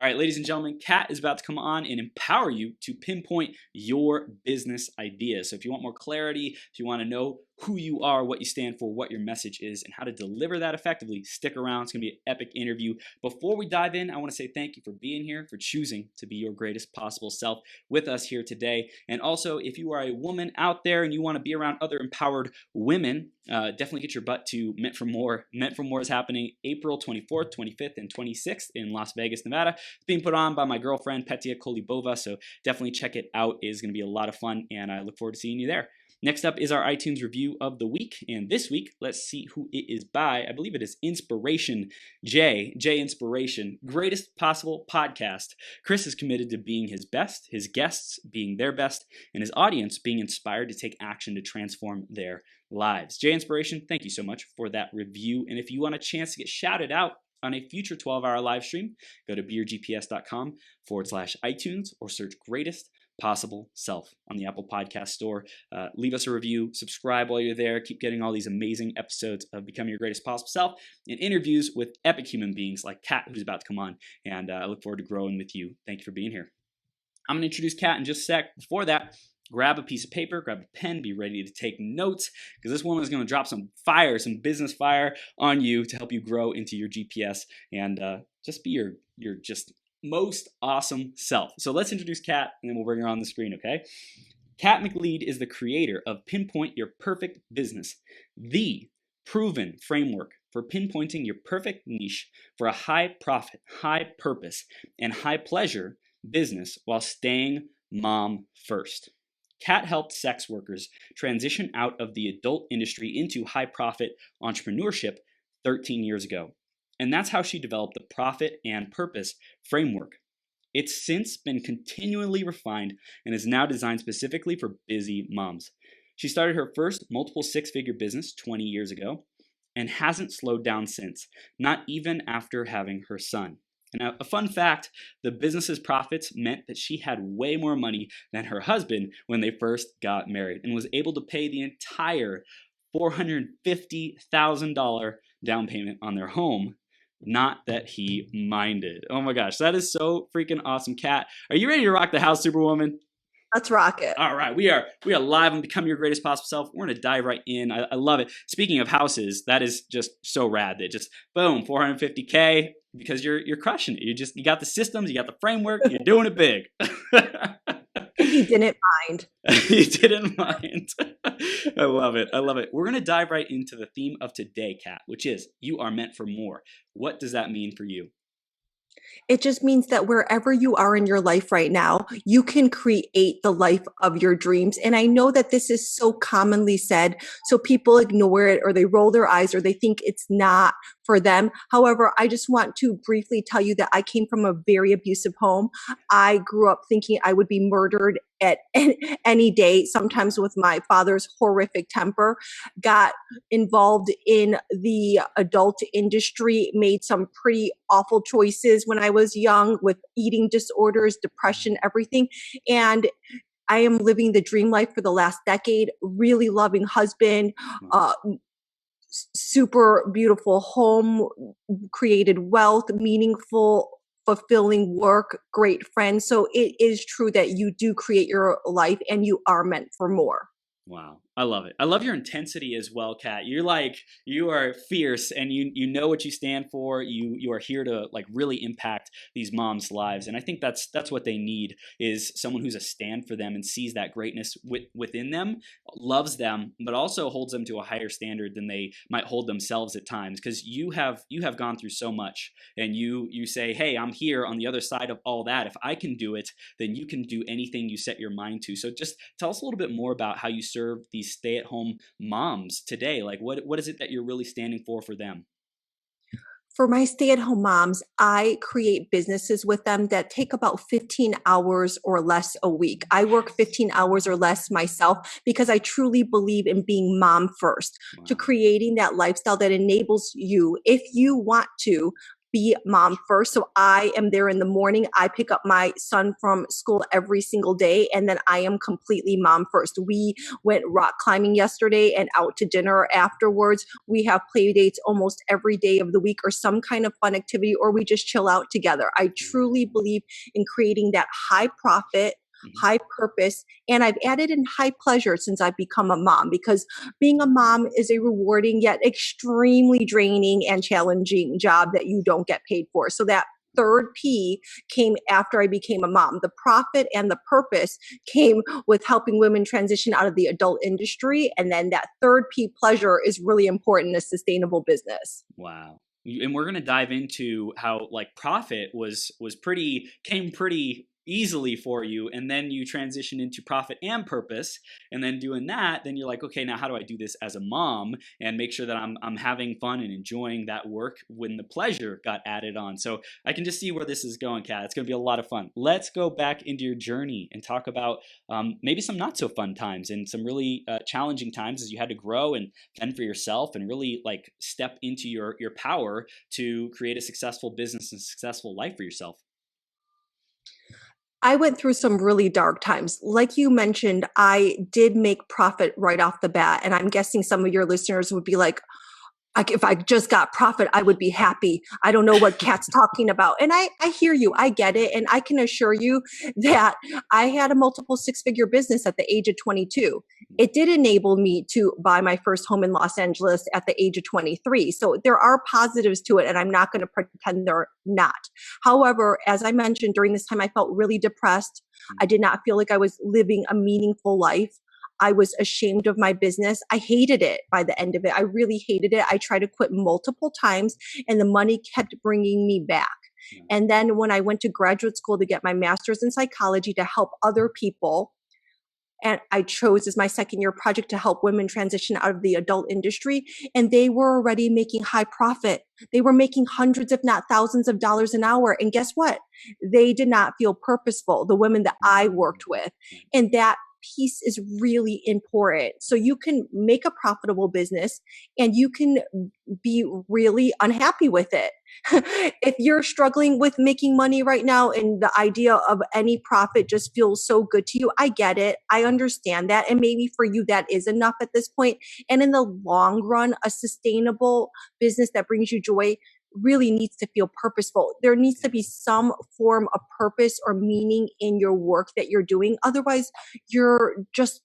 All right, ladies and gentlemen, Kat is about to come on and empower you to pinpoint your business ideas. So if you want more clarity, if you want to know who you are, what you stand for, what your message is, and how to deliver that effectively, stick around. It's going to be an epic interview. Before we dive in, I want to say thank you for being here, for choosing to be your greatest possible self with us here today. And also, if you are a woman out there and you want to be around other empowered women, definitely get your butt to Meant for More. Meant for More is happening April 24th, 25th, and 26th in Las Vegas, Nevada. It's being put on by my girlfriend, Petia Kolibova, so definitely check it out. It is going to be a lot of fun, and I look forward to seeing you there. Next up is our iTunes review of the week, and this week, let's see who it is by. I believe it is Inspiration J Inspiration, greatest possible podcast. Chris is committed to being his best, his guests being their best, and his audience being inspired to take action to transform their lives. J Inspiration, thank you so much for that review, and if you want a chance to get shouted out on a future 12-hour live stream, go to beyourgps.com/iTunes or search Greatest Possible Self on the Apple Podcast Store. Leave us a review, subscribe while you're there. Keep getting all these amazing episodes of Becoming Your Greatest Possible Self and interviews with epic human beings like Kat, who's about to come on. And I look forward to growing with you. Thank you for being here. I'm going to introduce Kat in just a sec. Before that, grab a piece of paper, grab a pen, be ready to take notes, because this woman is going to drop some fire, some business fire on you to help you grow into your GPS and just be your just most awesome self. So let's introduce Kat, and then we'll bring her on the screen, okay? Kat McLead is the creator of Pinpoint Your Perfect Business, the proven framework for pinpointing your perfect niche for a high profit, high purpose, and high pleasure business while staying mom first. Kat helped sex workers transition out of the adult industry into high profit entrepreneurship 13 years ago. And that's how she developed the Profit and Purpose framework. It's since been continually refined and is now designed specifically for busy moms. She started her first multiple six-figure business 20 years ago and hasn't slowed down since, not even after having her son. And a fun fact, the business's profits meant that she had way more money than her husband when they first got married and was able to pay the entire $450,000 down payment on their home. Not that he minded. Oh my gosh, that is so freaking awesome. Kat, are you ready to rock the house, Superwoman? Let's rock it. All right, we are live on Become Your Greatest Possible Self. We're gonna dive right in. I love it. Speaking of houses, that is just so rad. That just boom, 450K because you're crushing it. You got the systems, you got the framework, you're doing it big. He didn't mind. He didn't mind. I love it. I love it. We're gonna dive right into the theme of today, Kat, which is you are meant for more. What does that mean for you? It just means that wherever you are in your life right now, you can create the life of your dreams. And I know that this is so commonly said, so people ignore it or they roll their eyes or they think it's not for them. However, I just want to briefly tell you that I came from a very abusive home. I grew up thinking I would be murdered at any day, sometimes with my father's horrific temper, got involved in the adult industry, made some pretty awful choices when I was young with eating disorders, depression, everything. And I am living the dream life for the last decade, really loving husband, super beautiful home, created wealth, meaningful, fulfilling work, great friends. So it is true that you do create your life and you are meant for more. Wow. I love it. I love your intensity as well, Kat. You are fierce and you know what you stand for. You are here to like really impact these moms' lives. And I think that's what they need is someone who's a stand for them and sees that greatness within them, loves them, but also holds them to a higher standard than they might hold themselves at times. Because you have gone through so much and you say, hey, I'm here on the other side of all that. If I can do it, then you can do anything you set your mind to. So just tell us a little bit more about how you serve these stay-at-home moms today. Like what is it that you're really standing for them? For my stay-at-home moms, I create businesses with them that take about 15 hours or less a week. I work 15 hours or less myself because I truly believe in being mom first, to creating that lifestyle that enables you, if you want to, be mom first. So I am there in the morning. I pick up my son from school every single day, and then I am completely mom first. We went rock climbing yesterday and out to dinner afterwards. We have play dates almost every day of the week or some kind of fun activity, or we just chill out together. I truly believe in creating that high profit, high purpose, and I've added in high pleasure since I've become a mom, because being a mom is a rewarding yet extremely draining and challenging job that you don't get paid for. So that third P came after I became a mom. The profit and the purpose came with helping women transition out of the adult industry. And then that third P, pleasure, is really important in a sustainable business. Wow. And we're going to dive into how like profit came pretty easily for you, and then you transition into profit and purpose, and then doing that, then you're like, okay, now how do I do this as a mom and make sure that I'm having fun and enjoying that work when the pleasure got added on? So I can just see where this is going, Kat. It's going to be a lot of fun. Let's go back into your journey and talk about maybe some not so fun times and some really challenging times as you had to grow and fend for yourself and really like step into your power to create a successful business and successful life for yourself. I went through some really dark times. Like you mentioned, I did make profit right off the bat. And I'm guessing some of your listeners would be like, if I just got profit, I would be happy. I don't know what Kat's talking about. And I hear you. I get it. And I can assure you that I had a multiple six-figure business at the age of 22. It did enable me to buy my first home in Los Angeles at the age of 23. So there are positives to it, and I'm not going to pretend they're not. However, as I mentioned, during this time, I felt really depressed. I did not feel like I was living a meaningful life. I was ashamed of my business. I hated it by the end of it. I really hated it. I tried to quit multiple times, and the money kept bringing me back. And then when I went to graduate school to get my master's in psychology to help other people, and I chose as my second year project to help women transition out of the adult industry, and they were already making high profit. They were making hundreds, if not thousands of dollars an hour. And guess what? They did not feel purposeful, the women that I worked with. And that piece is really important. So you can make a profitable business and you can be really unhappy with it. If you're struggling with making money right now and the idea of any profit just feels so good to you, I get it. I understand that. And maybe for you, that is enough at this point. And in the long run, a sustainable business that brings you joy really needs to feel purposeful. There needs to be some form of purpose or meaning in your work that you're doing. Otherwise, you're just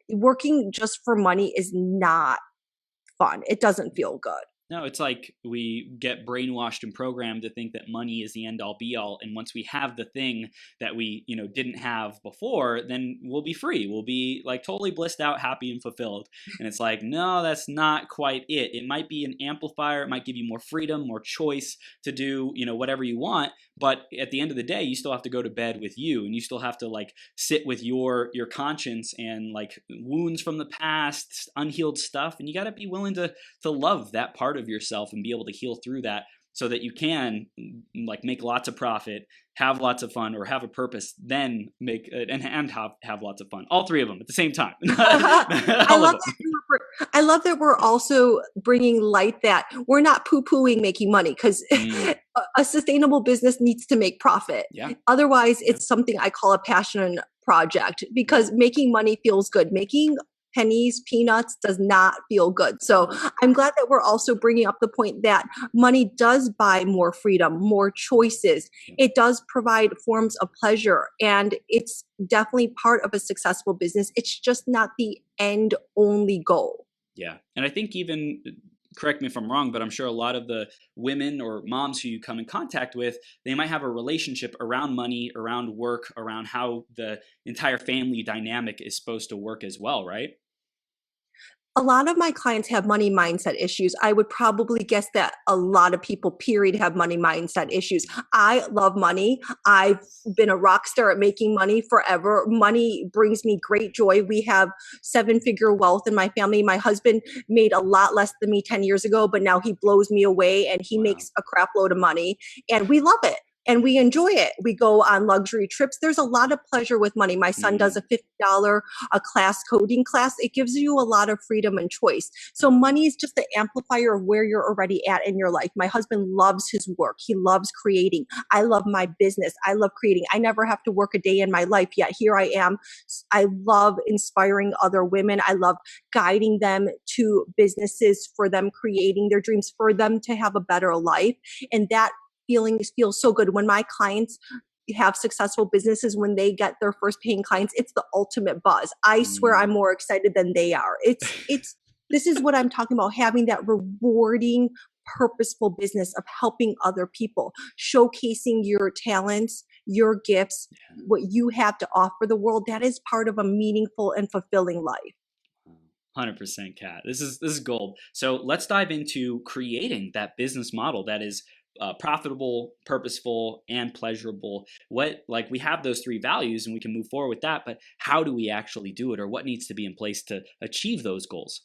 working just for money is not fun. It doesn't feel good. No, it's like we get brainwashed and programmed to think that money is the end all be all. And once we have the thing that we, didn't have before, then we'll be free. We'll be like totally blissed out, happy and fulfilled. And it's like, no, that's not quite it. It might be an amplifier. It might give you more freedom, more choice to do, whatever you want. But at the end of the day, you still have to go to bed with you, and you still have to like sit with your conscience and like wounds from the past, unhealed stuff. And you got to be willing to love that part of yourself and be able to heal through that so that you can like make lots of profit, have lots of fun, or have a purpose, then make it and have lots of fun. All three of them at the same time. I love that we're also bringing light that we're not poo-pooing making money, because a sustainable business needs to make profit. Yeah. Otherwise, it's something I call a passion project, because making money feels good. Making pennies, peanuts does not feel good. So I'm glad that we're also bringing up the point that money does buy more freedom, more choices. It does provide forms of pleasure, and it's definitely part of a successful business. It's just not the end only goal. Yeah. And I think even, correct me if I'm wrong, but I'm sure a lot of the women or moms who you come in contact with, they might have a relationship around money, around work, around how the entire family dynamic is supposed to work as well, right? A lot of my clients have money mindset issues. I would probably guess that a lot of people, period, have money mindset issues. I love money. I've been a rock star at making money forever. Money brings me great joy. We have 7-figure wealth in my family. My husband made a lot less than me 10 years ago, but now he blows me away and he makes a crap load of money, and we love it. and we enjoy it. We go on luxury trips. There's a lot of pleasure with money. My son does a $50 a class, coding class. It gives you a lot of freedom and choice. So money is just the amplifier of where you're already at in your life. My husband loves his work. He loves creating. I love my business. I love creating. I never have to work a day in my life, yet here I am. I love inspiring other women. I love guiding them to businesses, for them creating their dreams, for them to have a better life. And that feels so good when my clients have successful businesses. When they get their first paying clients, it's the ultimate buzz. I swear I'm more excited than they are. This is what I'm talking about, having that rewarding, purposeful business of helping other people, showcasing your talents, your gifts, what you have to offer the world. That is part of a meaningful and fulfilling life. 100%, Kat. This is gold. So let's dive into creating that business model that is profitable, purposeful, and pleasurable. We have those three values and we can move forward with that, but how do we actually do it, or what needs to be in place to achieve those goals?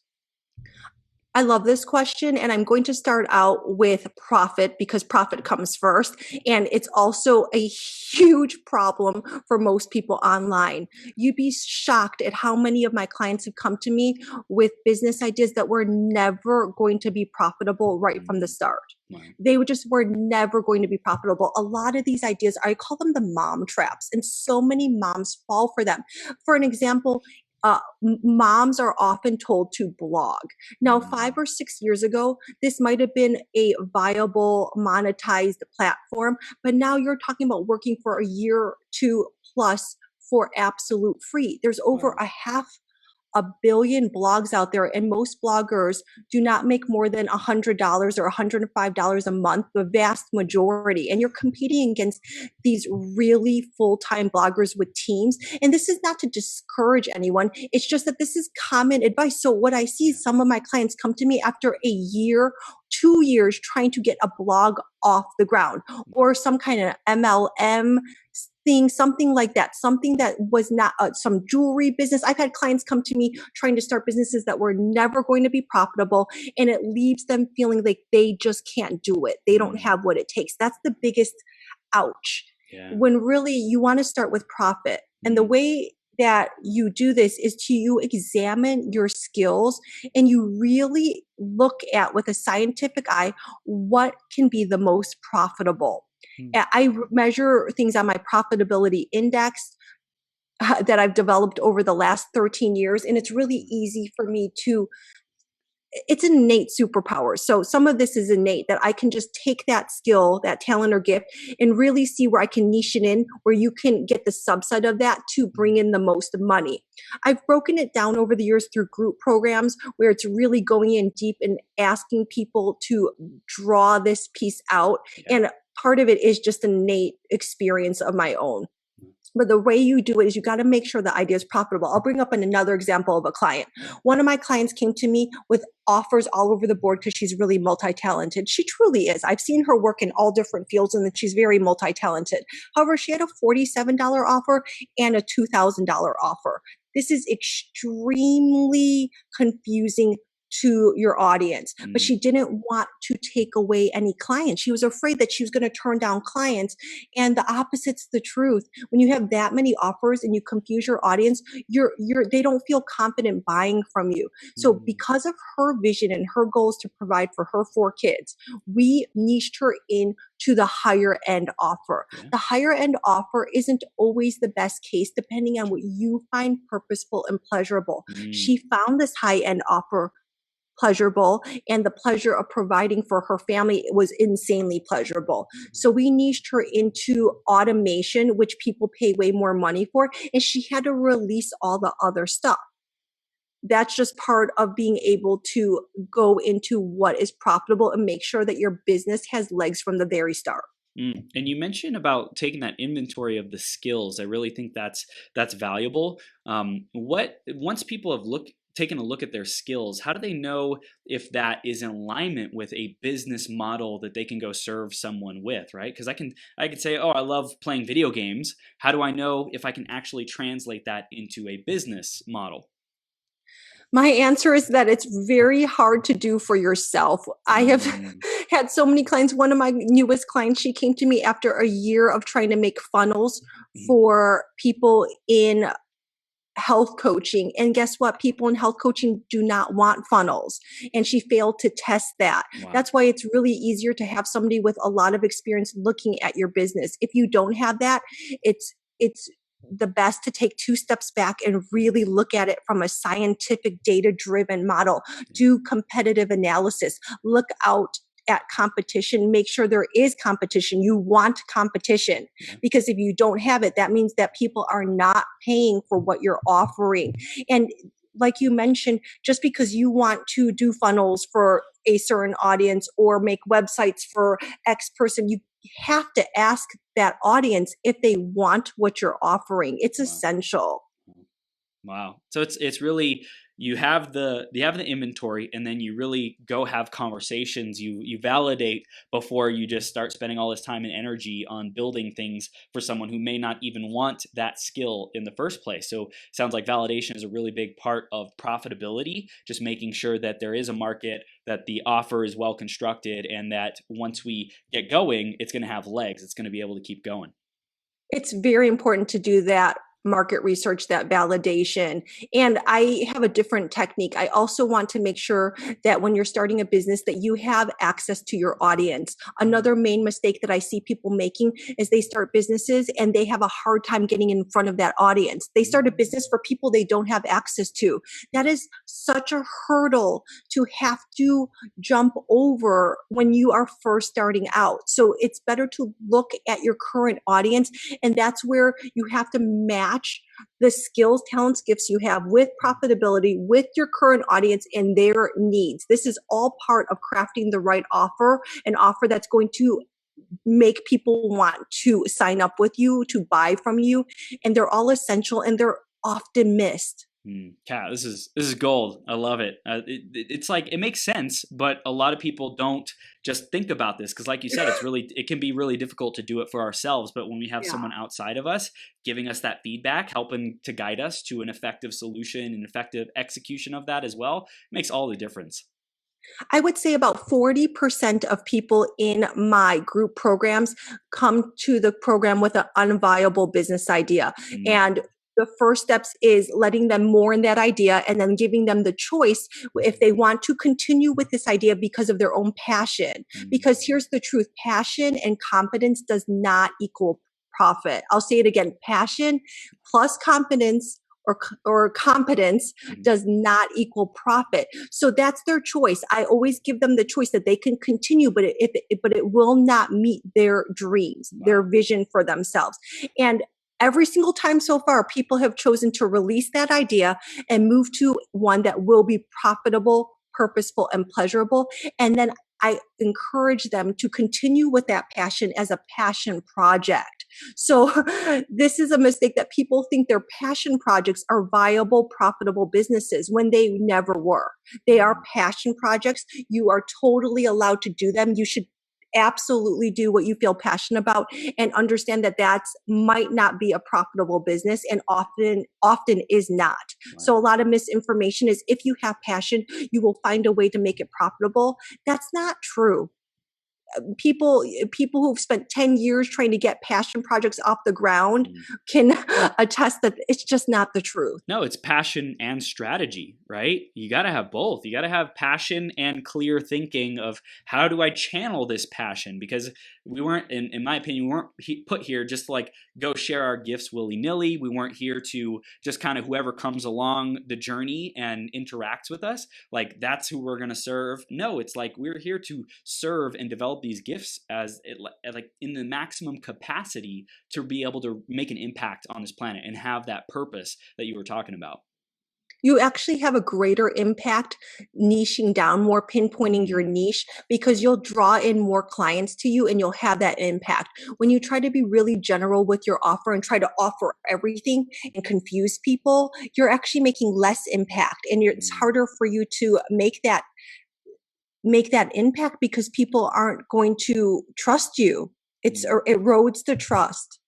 I love this question, and I'm going to start out with profit, because profit comes first. And it's also a huge problem for most people online. You'd be shocked at how many of my clients have come to me with business ideas that were never going to be profitable right from the start. They were never going to be profitable. A lot of these ideas, I call them the mom traps, and so many moms fall for them. For an example, moms are often told to blog. Now, 5 or 6 years ago, this might have been a viable, monetized platform, but now you're talking about working for a year, 2 plus, for absolute free. There's over a half a billion blogs out there, and most bloggers do not make more than $100 or $105 a month, the vast majority. And you're competing against these really full-time bloggers with teams. And this is not to discourage anyone. It's just that this is common advice. So what I see is some of my clients come to me after a year, 2 years trying to get a blog off the ground, or some kind of MLM thing, something like that, something that was not some jewelry business. I've had clients come to me trying to start businesses that were never going to be profitable, and it leaves them feeling like they just can't do it. They don't have what it takes. That's the biggest ouch. When really you want to start with profit. And the way that you do this is you examine your skills, and you really look at, with a scientific eye, what can be the most profitable. I measure things on my profitability index that I've developed over the last 13 years. And it's really easy for me it's an innate superpower. So some of this is innate, that I can just take that skill, that talent or gift, and really see where I can niche it in, where you can get the subset of that to bring in the most money. I've broken it down over the years through group programs, where it's really going in deep and asking people to draw this piece out. And part of it is just an innate experience of my own. But the way you do it is you got to make sure the idea is profitable. I'll bring up another example of a client. One of my clients came to me with offers all over the board because she's really multi-talented. She truly is. I've seen her work in all different fields, and that she's very multi-talented. However, she had a $47 offer and a $2,000 offer. This is extremely confusing to your audience, but she didn't want to take away any clients. She was afraid that she was going to turn down clients, and the opposite's the truth. When you have that many offers and you confuse your audience, they don't feel confident buying from you. So because of her vision and her goals to provide for her 4 kids, we niched her into the higher end offer. The higher end offer isn't always the best case, depending on what you find purposeful and pleasurable. She found this high end offer pleasurable, and the pleasure of providing for her family was insanely pleasurable. So we niched her into automation, which people pay way more money for, and she had to release all the other stuff. That's just part of being able to go into what is profitable and make sure that your business has legs from the very start. And you mentioned about taking that inventory of the skills. I really think that's valuable. Once people have taken a look at their skills, how do they know if that is in alignment with a business model that they can go serve someone with, right? Because I could say, oh, I love playing video games. How do I know if I can actually translate that into a business model? My answer is that it's very hard to do for yourself. I have had so many clients. One of my newest clients, she came to me after a year of trying to make funnels for people in health coaching. And guess what? People in health coaching do not want funnels. And she failed to test that. Wow. That's why it's really easier to have somebody with a lot of experience looking at your business. If you don't have that, it's the best to take 2 steps back and really look at it from a scientific, data-driven model. Do competitive analysis. Look out at competition, make sure there is competition. You want competition, because if you don't have it, that means that people are not paying for what you're offering. And like you mentioned, just because you want to do funnels for a certain audience or make websites for X person, you have to ask that audience if they want what you're offering. It's essential. Wow. So it's really, you have the inventory, and then you really go have conversations. You validate before you just start spending all this time and energy on building things for someone who may not even want that skill in the first place. So it sounds like validation is a really big part of profitability, just making sure that there is a market, that the offer is well constructed, and that once we get going, it's going to have legs. It's going to be able to keep going. It's very important to do that market research, that validation. And I have a different technique. I also want to make sure that when you're starting a business that you have access to your audience. Another main mistake that I see people making is they start businesses and they have a hard time getting in front of that audience. They start a business for people they don't have access to. That is such a hurdle to have to jump over when you are first starting out. So it's better to look at your current audience, and that's where you have to match the skills, talents, gifts you have with profitability, with your current audience and their needs. This is all part of crafting the right offer, an offer that's going to make people want to sign up with you, to buy from you. And they're all essential, and they're often missed. Kat, this is gold. I love it. It's like, it makes sense, but a lot of people don't just think about this, because like you said, it can be really difficult to do it for ourselves. But when we have someone outside of us giving us that feedback, helping to guide us to an effective solution and effective execution of that as well, it makes all the difference. I would say about 40% of people in my group programs come to the program with an unviable business idea. And the first steps is letting them more in that idea, and then giving them the choice if they want to continue with this idea because of their own passion. Because here's the truth: passion and competence does not equal profit. I'll say it again: passion plus competence or competence does not equal profit. So that's their choice. I always give them the choice that they can continue, but it will not meet their dreams, their vision for themselves. And every single time so far, people have chosen to release that idea and move to one that will be profitable, purposeful, and pleasurable. And then I encourage them to continue with that passion as a passion project. So this is a mistake, that people think their passion projects are viable, profitable businesses when they never were. They are passion projects. You are totally allowed to do them. You should absolutely do what you feel passionate about, and understand that might not be a profitable business, and often is not. So a lot of misinformation is, if you have passion, you will find a way to make it profitable. That's not true. People who've spent 10 years trying to get passion projects off the ground can attest that it's just not the truth. No, it's passion and strategy, right? You got to have both. You got to have passion and clear thinking of, how do I channel this passion? Because we weren't, in my opinion, we weren't put here just to like go share our gifts willy-nilly. We weren't here to just kind of whoever comes along the journey and interacts with us, like that's who we're going to serve. No, it's like we're here to serve and develop these gifts like in the maximum capacity to be able to make an impact on this planet and have that purpose that you were talking about. You actually have a greater impact niching down more, pinpointing your niche, because you'll draw in more clients to you and you'll have that impact. When you try to be really general with your offer and try to offer everything and confuse people, you're actually making less impact, and it's harder for you to make that impact, because people aren't going to trust you. It erodes the trust.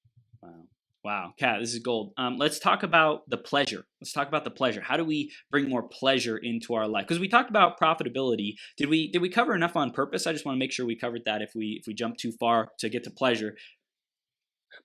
Wow, Kat, this is gold. Let's talk about the pleasure. Let's talk about the pleasure. How do we bring more pleasure into our life? Because we talked about profitability. Did we cover enough on purpose? I just want to make sure we covered that. If we jump too far to get to pleasure.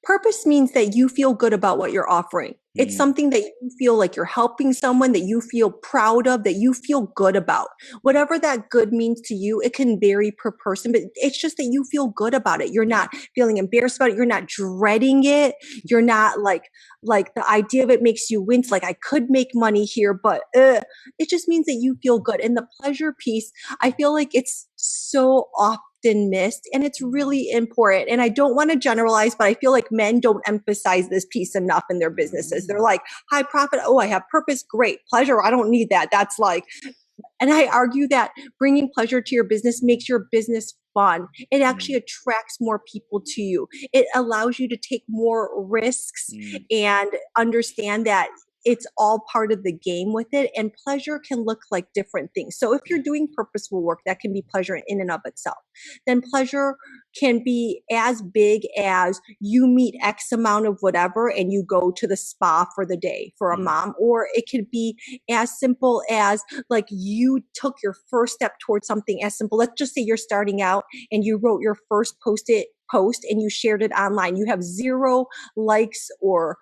Purpose means that you feel good about what you're offering. It's Mm, something that you feel like you're helping someone, that you feel proud of, that you feel good about. Whatever that good means to you, it can vary per person, but it's just that you feel good about it. You're yeah. not feeling embarrassed about it. You're not dreading it. You're not like the idea of it makes you wince, like I could make money here, but it just means that you feel good. And the pleasure piece, I feel like it's so often missed and it's really important. And I don't want to generalize, but I feel like men don't emphasize this piece enough in their businesses. They're like, high profit, oh, I have purpose, great. Pleasure, I don't need that. That's like, and I argue that bringing pleasure to your business makes your business fun. It actually Mm, attracts more people to you. It allows you to take more risks mm, and understand that it's all part of the game with it. And pleasure can look like different things. So if you're doing purposeful work, that can be pleasure in and of itself. Then pleasure can be as big as you meet X amount of whatever and you go to the spa for the day for a mm, mom, or it could be as simple as like you took your first step towards something as simple. Let's just say you're starting out and you wrote your first post-it post and you shared it online. You have 0 likes or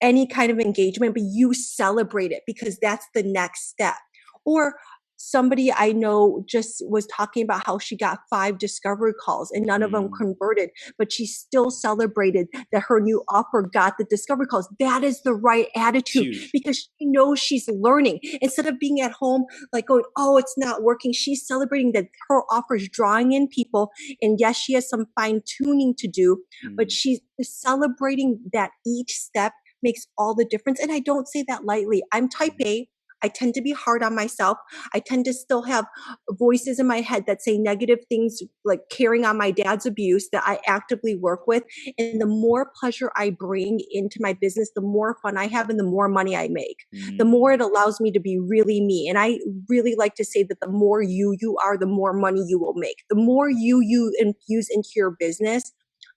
any kind of engagement, but you celebrate it because that's the next step. Or somebody I know just was talking about how she got 5 discovery calls and none of them mm. converted, but she still celebrated that her new offer got the discovery calls. That is the right It's attitude huge. because she knows she's learning. Instead of being at home like going, oh, it's not working, she's celebrating that her offer is drawing in people. And yes, she has some fine tuning to do, but Mm, she's celebrating that each step makes all the difference. And I don't say that lightly. I'm type mm, A. I tend to be hard on myself. I tend to still have voices in my head that say negative things, like carrying on my dad's abuse that I actively work with. And the more pleasure I bring into my business, the more fun I have and the more money I make. The more mm. it allows me to be really me. And I really like to say that the more you are, the more money you will make. The more you infuse into your business,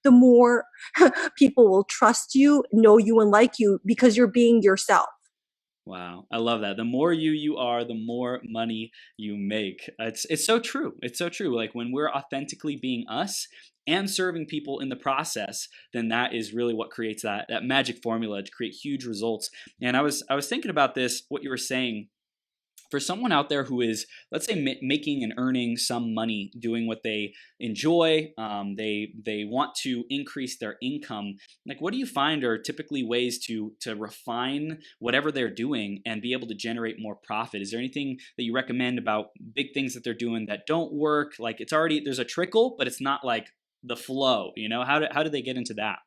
the more people will trust you, know you, and like you because you're being yourself. Wow, I love that. The more you are, the more money you make. It's so true. It's so true. Like when we're authentically being us and serving people in the process, then that is really what creates that magic formula to create huge results. And I was thinking about this, what you were saying, for someone out there who is, let's say, making and earning some money doing what they enjoy, they want to increase their income. Like, what do you find are typically ways to refine whatever they're doing and be able to generate more profit? Is there anything that you recommend about big things that they're doing that don't work? Like, it's already, there's a trickle, but it's not like the flow. How do they get into that?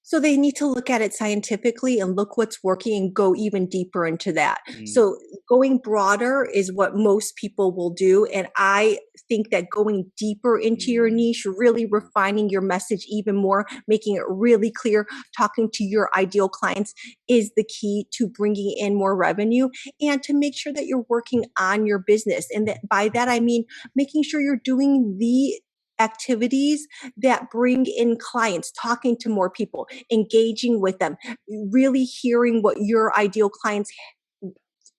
So they need to look at it scientifically and look what's working and go even deeper into that. Mm, So going broader is what most people will do. And I think that going deeper into your mm, niche, really refining your message even more, making it really clear, talking to your ideal clients is the key to bringing in more revenue and to make sure that you're working on your business. And that by that, I mean, making sure you're doing the activities that bring in clients, talking to more people, engaging with them, really hearing what your ideal clients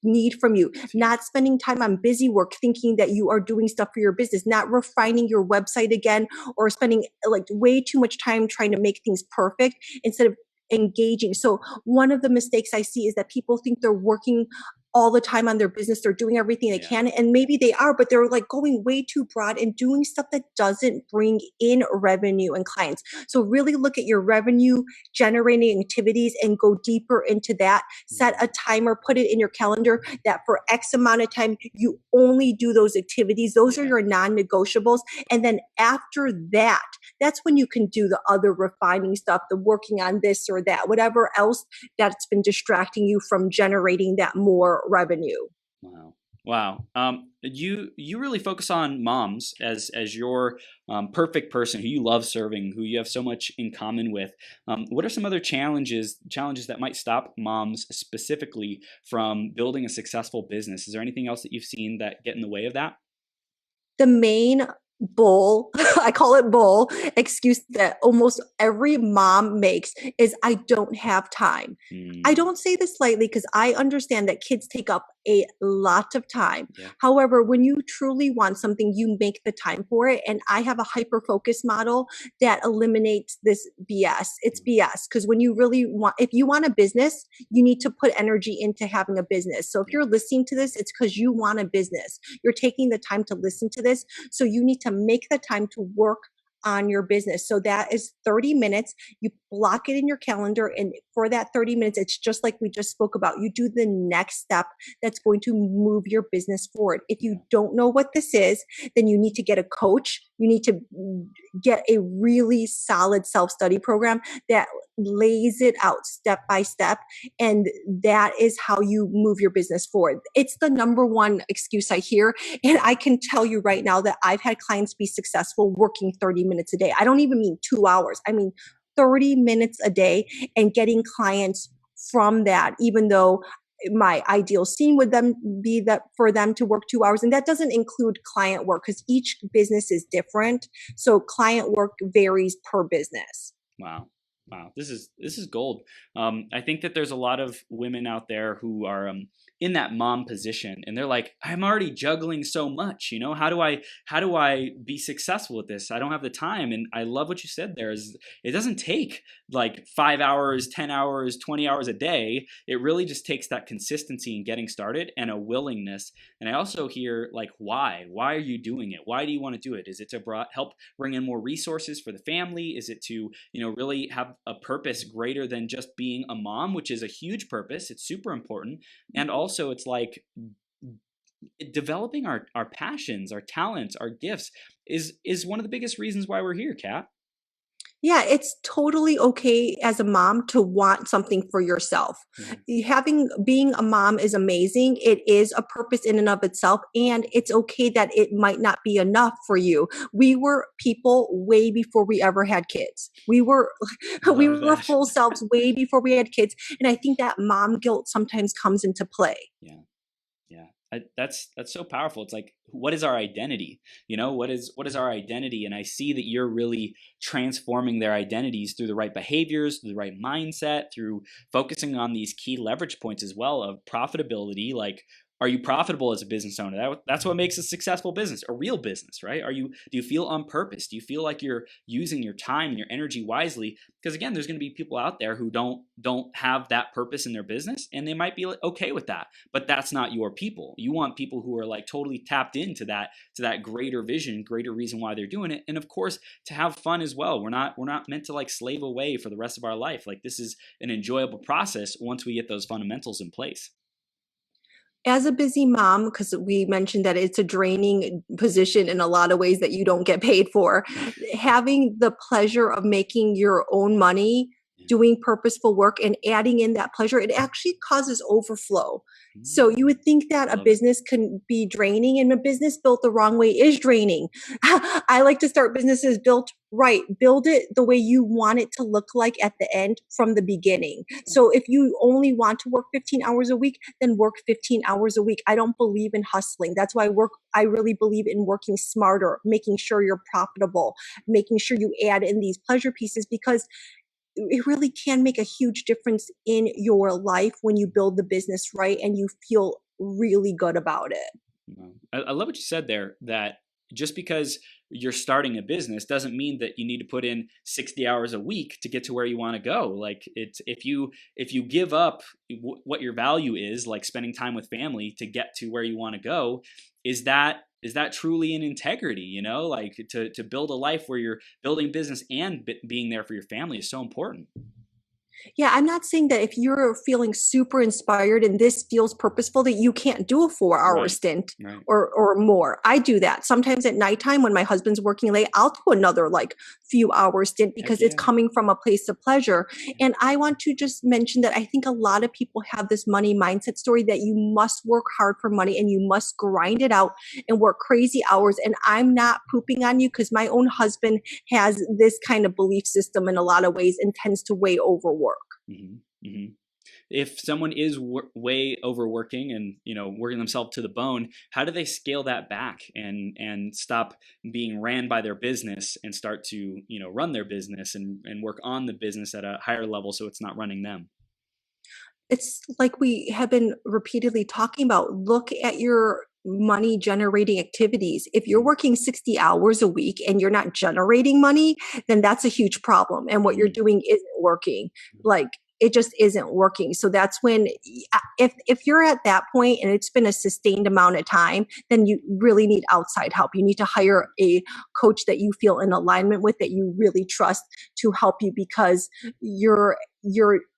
need from you, it's not huge. spending time on busy work thinking that you are doing stuff for your business, not refining your website again or spending like way too much time trying to make things perfect instead of engaging. So one of the mistakes I see is that people think they're working all the time on their business, they're doing everything they Yeah. can, and maybe they are, but they're like going way too broad and doing stuff that doesn't bring in revenue and clients. So really look at your revenue generating activities and go deeper into that. Set Mm, a timer, put it in your calendar that for X amount of time, you only do those activities. Those are yeah. your non-negotiables. And then after that, that's when you can do the other refining stuff, the working on this or that, whatever else that's been distracting you from generating that more revenue. Wow. Wow. You really focus on moms as your perfect person who you love serving, who you have so much in common with. What are some other challenges that might stop moms specifically from building a successful business? Is there anything else that you've seen that get in the way of that? The main bull, I call it bull, excuse that almost every mom makes is I don't have time. I Mm, don't say this lightly because I understand that kids take up a lot of time. yeah. However, when you truly want something, you make the time for it. And I have a hyper focus model that eliminates this BS. It's BS because when you really want, if you want a business, you need to put energy into having a business. So if Yeah. you're listening to this, it's because you want a business. You're taking the time to listen to this. So you need to make the time to work on your business. So that is 30 minutes. You block it in your calendar. And for that 30 minutes, it's just like we just spoke about. You do the next step that's going to move your business forward. If Yeah. you don't know what this is, then you need to get a coach. You need to get a really solid self-study program that lays it out step by step. And that is how you move your business forward. It's the number one excuse I hear. And I can tell you right now that I've had clients be successful working 30 minutes a day. I don't even mean 2 hours. I mean 30 minutes a day and getting clients from that, even though my ideal scene would then be that for them to work 2 hours. And that doesn't include client work because each business is different. So client work varies per business. Wow. Wow. This is gold. I think that there's a lot of women out there who are in that mom position, and they're like, I'm already juggling so much. How do I be successful with this? I don't have the time. And I love what you said there. Is it doesn't take like 5 hours, 10 hours, 20 hours a day. It really just takes that consistency in getting started and a willingness. And I also hear like, why? Why are you doing it? Why do you want to do it? Is it to help bring in more resources for the family? Is it to really have a purpose greater than just being a mom, which is a huge purpose. It's super important. And also it's like developing our passions, our talents, our gifts is one of the biggest reasons why we're here, Kat. Yeah, it's totally okay as a mom to want something for yourself. Yeah. Being a mom is amazing. It is a purpose in and of itself, and it's okay that it might not be enough for you. We were people way before we ever had kids. We were we Love were that. full selves way before we had kids, and I think that mom guilt sometimes comes into play. Yeah. Yeah, that's so powerful. It's like, what is our identity? What is our identity? And I see that you're really transforming their identities through the right behaviors, through the right mindset, through focusing on these key leverage points as well of profitability. Like, are you profitable as a business owner? That's what makes a successful business, a real business, right? Do you feel on purpose? Do you feel like you're using your time and your energy wisely? Because again, there's going to be people out there who don't have that purpose in their business, and they might be okay with that, but that's not your people. You want people who are like totally tapped into that greater vision, greater reason why they're doing it, and of course to have fun as well. We're not meant to like slave away for the rest of our life. Like, this is an enjoyable process once we get those fundamentals in place. As a busy mom, because we mentioned that it's a draining position in a lot of ways that you don't get paid for, having the pleasure of making your own money, Yeah. doing purposeful work and adding in that pleasure, it actually causes overflow. So you Mm, would think that I a love it. business can be draining, and a business built the wrong way is draining. I like to start businesses built right. Build it the way you want it to look like at the end from the beginning. So if you only want to work 15 hours a week, then work 15 hours a week. I don't believe in hustling. That's why I really believe in working smarter, making sure you're profitable, making sure you add in these pleasure pieces, because it really can make a huge difference in your life when you build the business right and you feel really good about it. Wow. I love what you said there, that just because you're starting a business doesn't mean that you need to put in 60 hours a week to get to where you want to go. Like, it's if you give up what your value is, like spending time with family to get to where you want to go, is that truly an integrity? Like, to build a life where you're building business and being there for your family is so important. Yeah, I'm not saying that if you're feeling super inspired and this feels purposeful that you can't do a 4 hour Right. stint Right. or more. I do that. Sometimes at nighttime when my husband's working late, I'll do another like few hour stint Heck because it's yeah. coming from a place of pleasure. And I want to just mention that I think a lot of people have this money mindset story that you must work hard for money and you must grind it out and work crazy hours. And I'm not pooping on you because my own husband has this kind of belief system in a lot of ways and tends to way overwork. Hmm. Hmm. if someone is way overworking and, working themselves to the bone, how do they scale that back and stop being ran by their business and start to, run their business and work on the business at a higher level so it's not running them? It's like we have been repeatedly talking about. Look at your money generating activities. If you're working 60 hours a week and you're not generating money, then that's a huge problem. And what you're doing isn't working. Like, it just isn't working. So that's when, if you're at that point and it's been a sustained amount of time, then you really need outside help. You need to hire a coach that you feel in alignment with, that you really trust, to help you, because your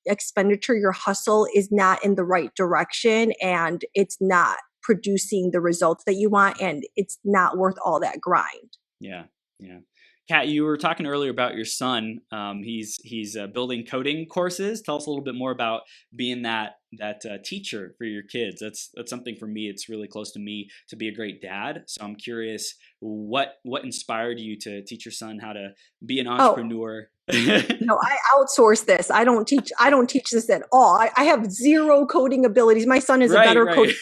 expenditure, your hustle is not in the right direction, and it's not producing the results that you want, and it's not worth all that grind. Yeah. Kat, you were talking earlier about your son. He's building coding courses. Tell us a little bit more about being that teacher for your kids. That's something for me. It's really close to me to be a great dad. So I'm curious, what inspired you to teach your son how to be an entrepreneur? No, I outsource this. I don't teach this at all. I have zero coding abilities. My son is a better coder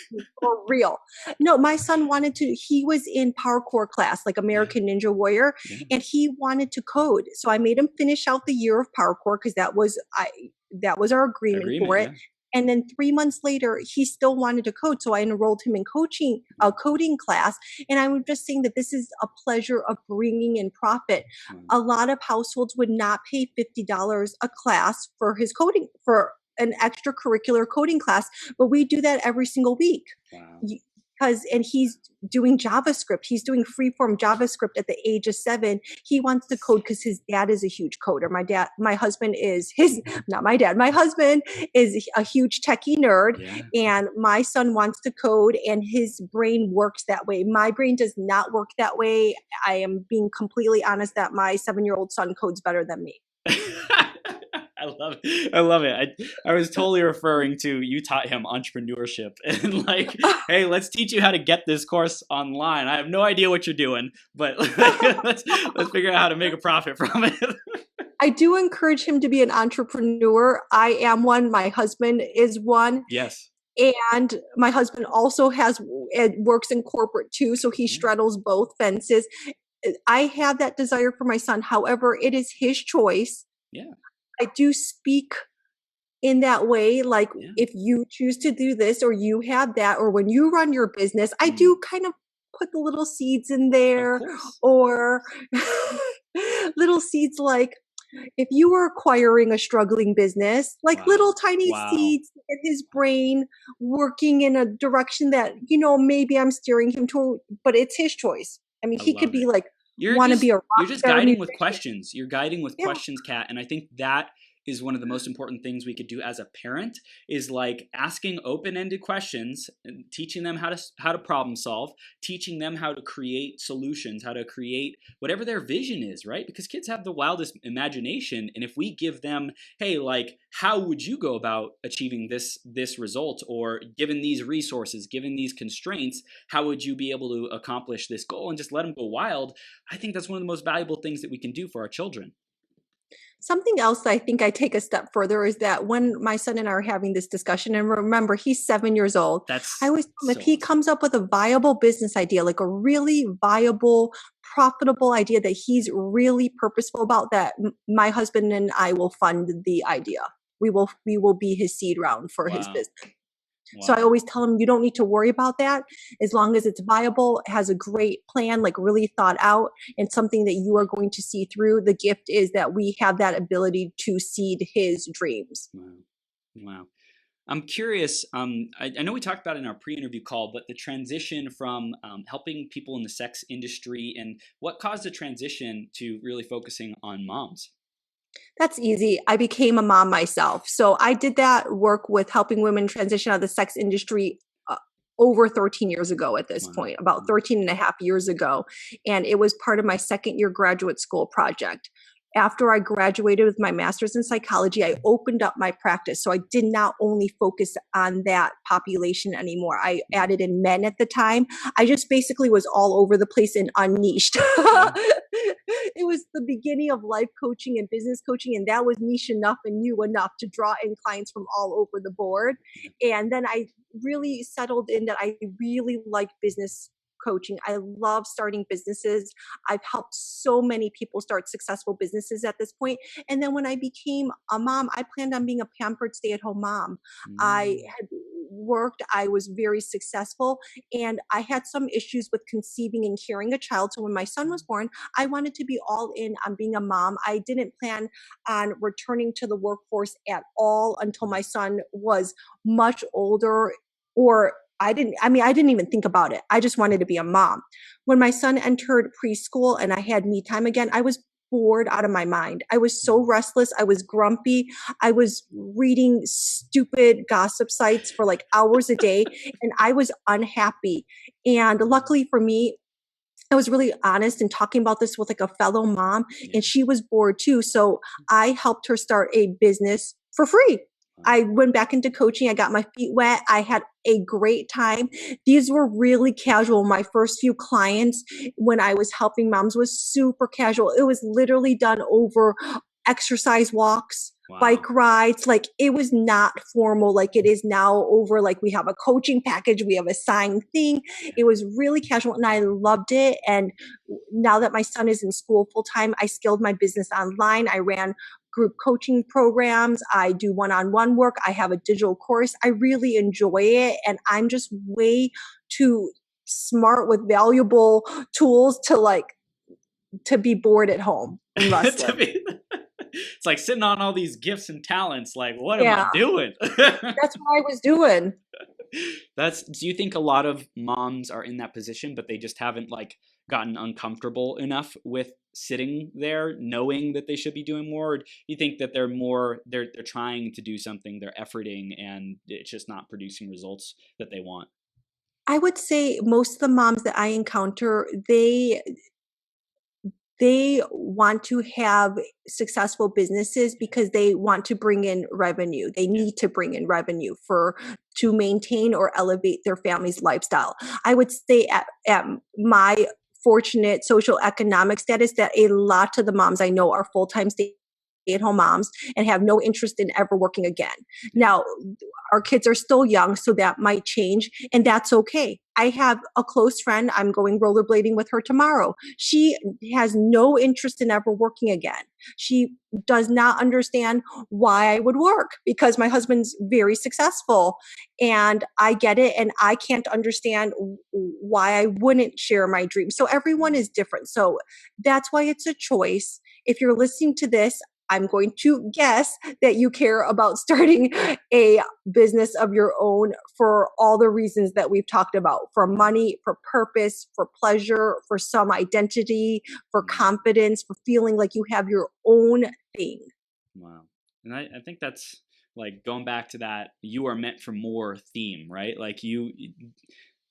for real. No, my son he was in parkour class, like American Ninja Warrior, and he wanted to code. So I made him finish out the year of parkour, because that was our agreement for it. Yeah. And then 3 months later, he still wanted to code. So I enrolled him in a coding class. And I was just saying that this is a pleasure of bringing in profit. A lot of households would not pay $50 a class for his coding, for an extracurricular coding class, but we do that every single week. Wow. And he's doing JavaScript. He's doing freeform JavaScript at the age of 7. He wants to code because his dad is a huge coder. My husband is a huge techie nerd, and my son wants to code, and his brain works that way. My brain does not work that way. I am being completely honest that my 7-year-old son codes better than me. I love it. I was totally referring to, you taught him entrepreneurship and like, hey, let's teach you how to get this course online. I have no idea what you're doing, but let's figure out how to make a profit from it. I do encourage him to be an entrepreneur. I am one. My husband is one. Yes. And my husband also works in corporate too, so he straddles both fences. I have that desire for my son. However, it is his choice. Yeah. I do speak in that way, like if you choose to do this, or you have that, or when you run your business, I do kind of put the little seeds in there, or little seeds like, if you were acquiring a struggling business, like little tiny seeds in his brain working in a direction that, maybe I'm steering him to, but it's his choice. I mean, he could be like, you're just guiding with questions. You're guiding with questions, Kat. And I think that is one of the most important things we could do as a parent, is like asking open-ended questions and teaching them how to problem solve, teaching them how to create solutions, how to create whatever their vision is, right? Because kids have the wildest imagination. And if we give them, hey, like, how would you go about achieving this result? Or given these resources, given these constraints, how would you be able to accomplish this goal? And just let them go wild. I think that's one of the most valuable things that we can do for our children. Something else I think I take a step further is that when my son and I are having this discussion, and remember, he's 7 years old, I always tell him, if he comes up with a viable business idea, like a really viable, profitable idea that he's really purposeful about, that my husband and I will fund the idea. We will be his seed round for his business. Wow. So I always tell him, you don't need to worry about that, as long as it's viable, has a great plan, like really thought out, and something that you are going to see through. The gift is that we have that ability to seed his dreams. Wow. I'm curious, I know we talked about it in our pre-interview call, but the transition from helping people in the sex industry, and what caused the transition to really focusing on moms? That's easy. I became a mom myself. So I did that work with helping women transition out of the sex industry over 13 years ago at this point, about 13 and a half years ago. And it was part of my second year graduate school project. after I graduated with my master's in psychology, I opened up my practice. So I did not only focus on that population anymore. I added in men at the time. I just basically was all over the place and unniched. It was the beginning of life coaching and business coaching, and that was niche enough and new enough to draw in clients from all over the board. And then I really settled in that I really like business coaching. I love starting businesses. I've helped so many people start successful businesses at this point. And then when I became a mom, I planned on being a pampered stay-at-home mom. I had worked, I was very successful, and I had some issues with conceiving and carrying a child. So when my son was born, I wanted to be all in on being a mom. I didn't plan on returning to the workforce at all until my son was much older, or I didn't even think about it. I just wanted to be a mom. When my son entered preschool and I had me time again, I was bored out of my mind. I was so restless. I was grumpy. I was reading stupid gossip sites for like hours a day, and I was unhappy. And luckily for me, I was really honest in talking about this with like a fellow mom, and she was bored too. So I helped her start a business for free. I went back into coaching. I got my feet wet. I had a great time. These were really casual. My first few clients when I was helping moms was super casual. It was literally done over exercise walks, bike rides. Like it was not formal like it is now, over like we have a coaching package, we have a signed thing. It was really casual and I loved it. And now that my son is in school full time, I scaled my business online. I ran group coaching programs. I do one-on-one work. I have a digital course. I really enjoy it. And I'm just way too smart with valuable tools to be bored at home and restless. It's like sitting on all these gifts and talents. Like, what am I doing? That's what I was doing. Do you think a lot of moms are in that position, but they just haven't like gotten uncomfortable enough with sitting there knowing that they should be doing more? Or do you think that they're trying to do something, they're efforting, and it's just not producing results that they want? I would say most of the moms that I encounter, they want to have successful businesses because they want to bring in revenue. They need to bring in revenue to maintain or elevate their family's lifestyle. I would say at my fortunate social economic status that a lot of the moms I know are full-time stay-at-home moms and have no interest in ever working again. Now, our kids are still young, so that might change, and that's okay. I have a close friend. I'm going rollerblading with her tomorrow. She has no interest in ever working again. She does not understand why I would work because my husband's very successful, and I get it, and I can't understand why I wouldn't share my dreams. So everyone is different. So that's why it's a choice. If you're listening to this, I'm going to guess that you care about starting a business of your own for all the reasons that we've talked about, for money, for purpose, for pleasure, for some identity, for confidence, for feeling like you have your own thing. Wow. And I think that's like going back to that you are meant for more theme, right? Like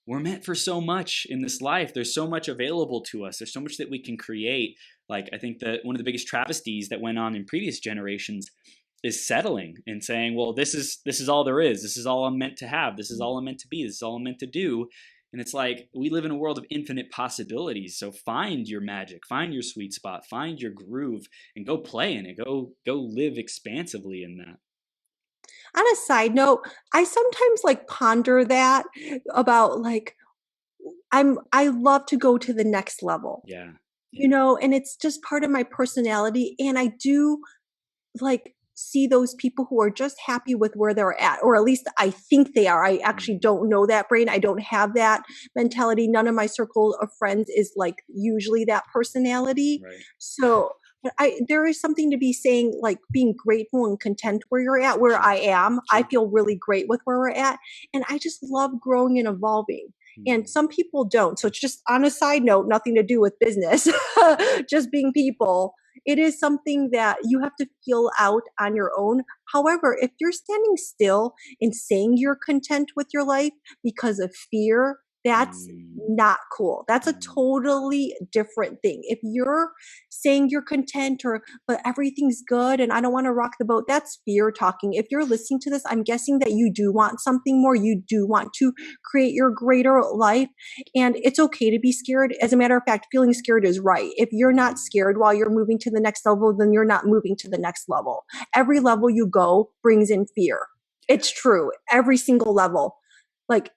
we're meant for so much in this life. There's so much available to us. There's so much that we can create. Like, I think that one of the biggest travesties that went on in previous generations is settling and saying, well, this is all there is. This is all I'm meant to have. This is all I'm meant to be. This is all I'm meant to do. And it's like, we live in a world of infinite possibilities. So find your magic, find your sweet spot, find your groove, and go play in it. Go live expansively in that. On a side note, I sometimes like ponder that about like, I love to go to the next level. Yeah. You know, and it's just part of my personality. And I do like see those people who are just happy with where they're at, or at least I think they are. I actually don't know that brain. I don't have that mentality. None of my circle of friends is like usually that personality. Right. So but there is something to be saying, like being grateful and content where you're at, where I am. I feel really great with where we're at. And I just love growing and evolving. And some people don't. So it's just on a side note, nothing to do with business, just being people. It is something that you have to feel out on your own. However, if you're standing still and saying you're content with your life because of fear, That's Mm, not cool. That's a mm, totally different thing. If you're saying you're content or but everything's good and I don't want to rock the boat, that's fear talking. If you're listening to this, I'm guessing that you do want something more. You do want to create your greater life. And it's okay to be scared. As a matter of fact, feeling scared is right. If you're not scared while you're moving to the next level, then you're not moving to the next level. Every level you go brings in fear. It's true. Every single level. Like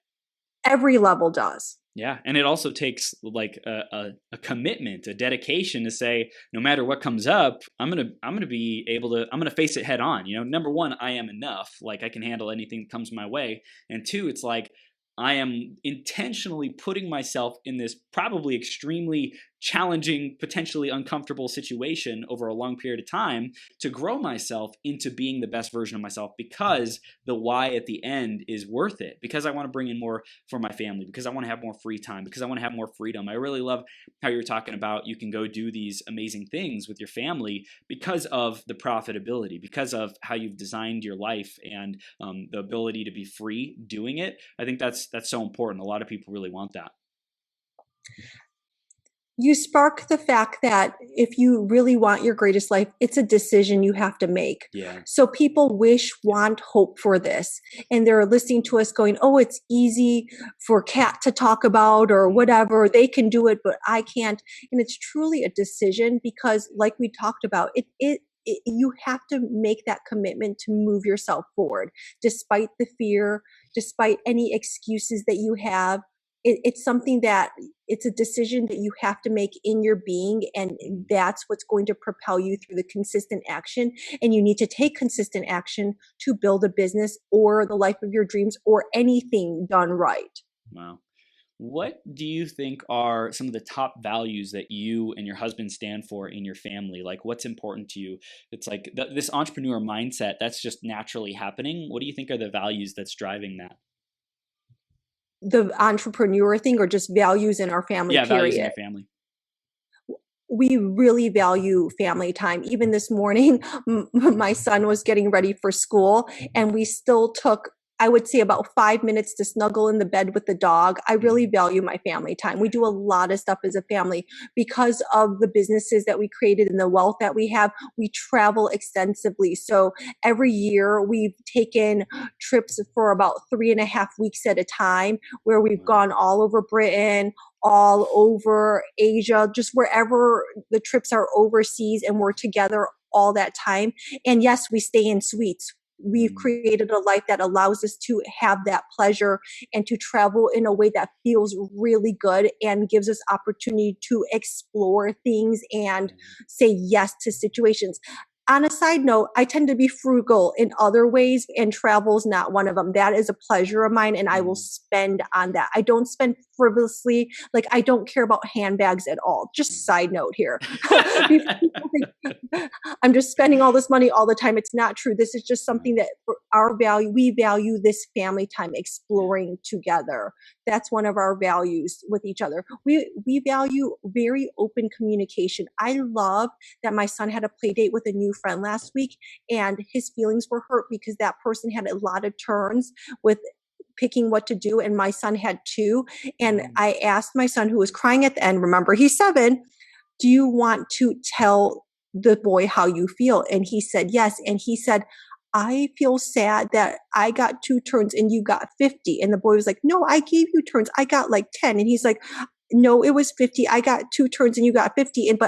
every level does. yeah, and it also takes like a commitment, a dedication to say, no matter what comes up, I'm gonna be able to, I'm gonna face it head on. You know, number one, I am enough. Like I can handle anything that comes my way, and two, it's like I am intentionally putting myself in this probably extremely challenging, potentially uncomfortable situation over a long period of time to grow myself into being the best version of myself, because the why at the end is worth it, because I want to bring in more for my family, because I want to have more free time, because I want to have more freedom. I really love how you're talking about you can go do these amazing things with your family because of the profitability, because of how you've designed your life, and the ability to be free doing it. I think that's so important. A lot of people really want that. You spark the fact that if you really want your greatest life, it's a decision you have to make. Yeah. So people wish, want, hope for this. And they're listening to us going, oh, it's easy for Kat to talk about or whatever. They can do it, but I can't. And it's truly a decision because like we talked about, you have to make that commitment to move yourself forward, despite the fear, despite any excuses that you have. It's something that it's a decision that you have to make in your being, and that's what's going to propel you through the consistent action. And you need to take consistent action to build a business or the life of your dreams or anything done right. Wow. What do you think are some of the top values that you and your husband stand for in your family? Like, what's important to you? It's like this entrepreneur mindset that's just naturally happening. What do you think are the values that's driving that? The entrepreneur thing or just values in our family, Yeah, values in period. your family. We really value family time. Even this morning, my son was getting ready for school and we still took, I would say, about 5 minutes to snuggle in the bed with the dog. I really value my family time. We do a lot of stuff as a family because of the businesses that we created and the wealth that we have. We travel extensively. So every year we've taken trips for about 3.5 weeks at a time where we've Wow. gone all over Britain, all over Asia, just wherever the trips are overseas, and we're together all that time. And yes, we stay in suites. We've Mm, created a life that allows us to have that pleasure and to travel in a way that feels really good and gives us opportunity to explore things and say yes to situations. On a side note, I tend to be frugal in other ways, and travel is not one of them. That is a pleasure of mine, and I will mm, spend on that. I don't spend frivolously. Like, I don't care about handbags at all. Just mm. side note here. Before people think I'm just spending all this money all the time. It's not true. This is just Wow. something that for our value, we value this family time Yeah. exploring together. That's one of our values with each other. We value very open communication. I love that my son had a play date with a new friend last week and his feelings were hurt because that person had a lot of turns with picking what to do and my son had two. And Mm, I asked my son, who was crying at the end, remember he's 7, do you want to tell the boy how you feel? And he said yes. And he said, I feel sad that I got 2 turns and you got 50. And the boy was like, no, I gave you turns, I got like 10. And he's like, no, it was 50. I got 2 turns and you got 50. And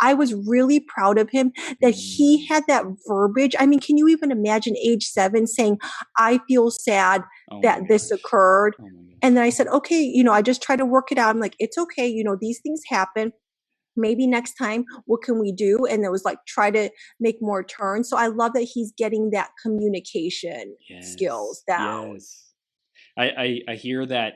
I was really proud of him that he mm. had that verbiage. I mean, can you even imagine age 7 saying, I feel sad Oh my that this gosh. occurred? Oh my gosh. And then I said, okay, I just try to work it out. I'm like, it's okay. These things happen. Maybe next time, what can we do? And it was like, try to make more turns. So I love that he's getting that communication skills Yes. down. Yes. I hear that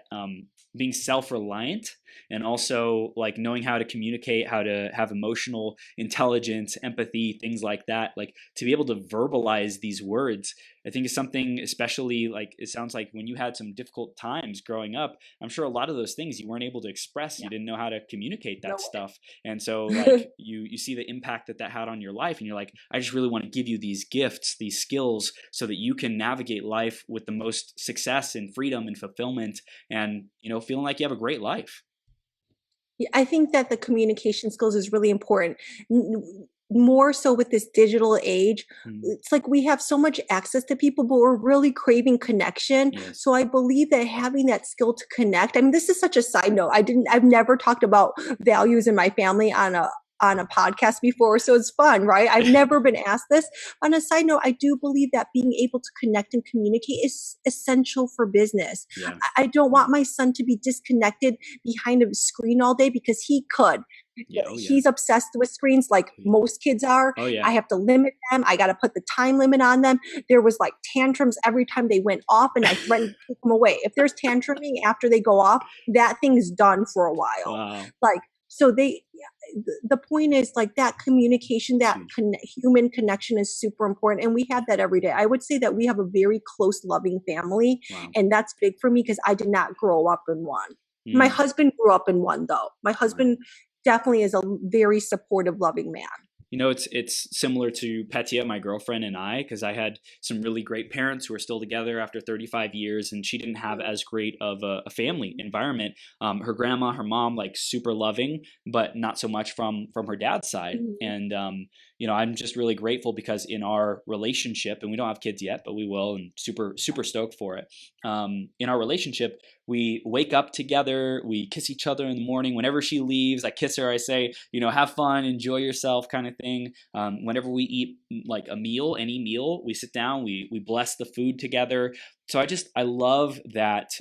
being self reliant and also like knowing how to communicate, how to have emotional intelligence, empathy, things like that. Like to be able to verbalize these words, I think is something, especially like it sounds like when you had some difficult times growing up, I'm sure a lot of those things you weren't able to express. Yeah. You didn't know how to communicate No that stuff. And so like way. you see the impact that that had on your life, and you're like, I just really want to give you these gifts, these skills, so that you can navigate life with the most success and freedom and fulfillment, and feeling like you have a great life. Yeah, I think that the communication skills is really important. More so with this digital age, Mm, it's like we have so much access to people, but we're really craving connection. yes. So I believe that having that skill to connect, I mean, this is such a side note. I've never talked about values in my family on a podcast before. So it's fun, right? I've never been asked this. On a side note, I do believe that being able to connect and communicate is essential for business. Yeah. I don't Yeah. want my son to be disconnected behind a screen all day because he could. Yeah. Oh yeah. He's obsessed with screens like Oh yeah. most kids are. Oh yeah. I have to limit them. I got to put the time limit on them. There was like tantrums every time they went off, and I threatened to take them away. If there's tantruming after they go off, that thing's done for a while. Wow. Like, so the point is like that communication, It's that huge. human connection is super important. And we have that every day. I would say that we have a very close, loving family. Wow. And that's big for me because I did not grow up in one. My Mm, husband grew up in one, though. My wow. husband definitely is a very supportive, loving man. It's similar to Petia, my girlfriend, and I, because I had some really great parents who are still together after 35 years, and she didn't have as great of a family environment. Her grandma, her mom, like super loving, but not so much from her dad's side. Mhm. And I'm just really grateful because in our relationship, and we don't have kids yet, but we will, and super super stoked for it. In our relationship, we wake up together, we kiss each other in the morning. Whenever she leaves, I kiss her, I say, have fun, enjoy yourself, kind of thing. Whenever we eat like a meal, any meal, we sit down, we bless the food together. So I love that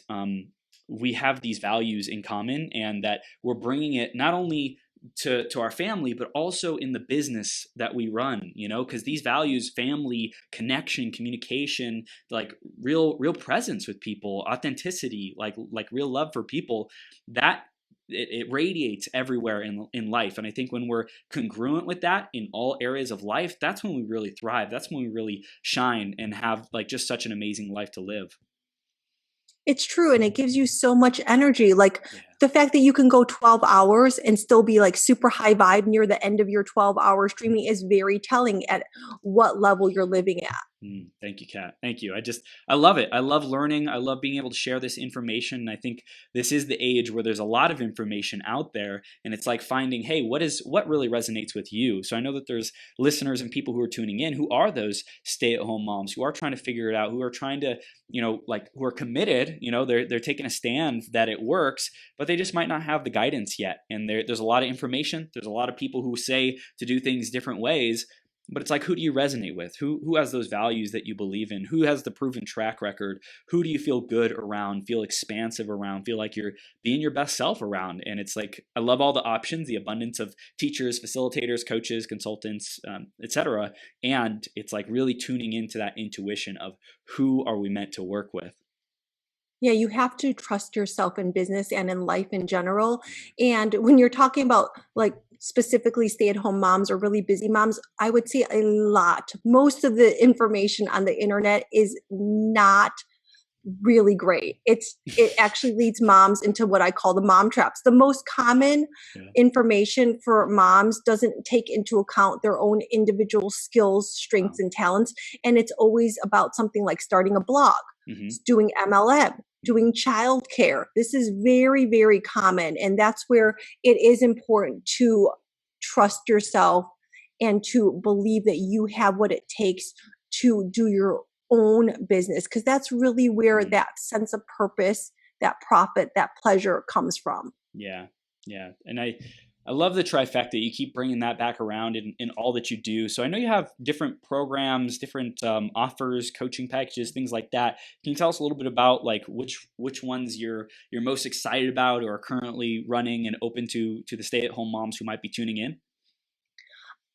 we have these values in common, and that we're bringing it not only to our family, but also in the business that we run, because these values, family, connection, communication, like real presence with people, authenticity, like real love for people, that it radiates everywhere in life. And I think when we're congruent with that in all areas of life, that's when we really thrive. That's when we really shine and have like just such an amazing life to live. It's true. And it gives you so much energy. Like Yeah. the fact that you can go 12 hours and still be like super high vibe near the end of your 12-hour streaming is very telling at what level you're living at. Thank you, Kat. Thank you. I love it. I love learning. I love being able to share this information. And I think this is the age where there's a lot of information out there, and it's like finding, hey, what really resonates with you? So I know that there's listeners and people who are tuning in who are those stay-at-home moms who are trying to figure it out, who are trying to, like who are committed. They're taking a stand that it works, but they just might not have the guidance yet. And there's a lot of information. There's a lot of people who say to do things different ways. But it's like, who do you resonate with? Who has those values that you believe in? Who has the proven track record? Who do you feel good around, feel expansive around, feel like you're being your best self around? And it's like, I love all the options, the abundance of teachers, facilitators, coaches, consultants, etc. And it's like really tuning into that intuition of who are we meant to work with? Yeah, you have to trust yourself in business and in life in general. And when you're talking about like specifically stay-at-home moms or really busy moms, I would say a lot. Most of the information on the internet is not really great. It actually leads moms into what I call the mom traps. The most common Yeah. information for moms doesn't take into account their own individual skills, Wow. strengths, and talents. And it's always about something like starting a blog, Hmm. doing MLM, doing childcare. This is very, very common. And that's where it is important to trust yourself and to believe that you have what it takes to do your own business, because that's really where Mm. that sense of purpose, that profit, that pleasure comes from. Yeah, yeah, and I love the trifecta. You keep bringing that back around in all that you do. So I know you have different programs, different offers, coaching packages, things like that. Can you tell us a little bit about like which ones you're most excited about or are currently running and open to the stay-at-home moms who might be tuning in?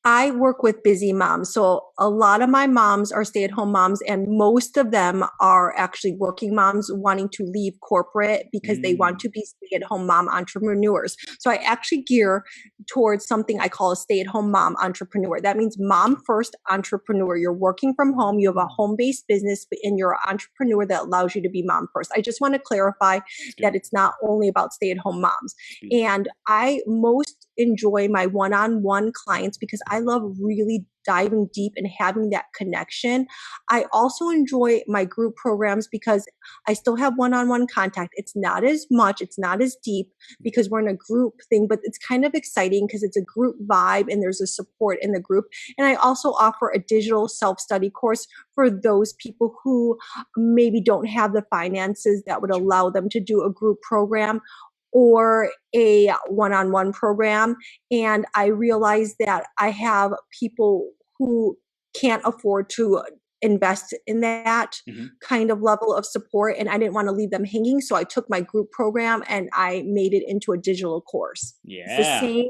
I work with busy moms. So a lot of my moms are stay-at-home moms, and most of them are actually working moms wanting to leave corporate because they want Mm, to be stay-at-home mom entrepreneurs. So I actually gear towards something I call a stay-at-home mom entrepreneur. That means mom first entrepreneur. You're working from home, you have a home-based business, and you're an entrepreneur that allows you to be mom first. I just want to clarify it's good. that it's not only about stay-at-home moms. It's beautiful. And I most enjoy my one-on-one clients because I love really diving deep and having that connection. I also enjoy my group programs because I still have one-on-one contact. It's not as much, it's not as deep because we're in a group thing, but it's kind of exciting because it's a group vibe and there's a support in the group. And I also offer a digital self-study course for those people who maybe don't have the finances that would allow them to do a group program or a one-on-one program. And I realized that I have people who can't afford to invest in that Hmm. kind of level of support, and I didn't want to leave them hanging. So I took my group program and I made it into a digital course. It's the Yeah. same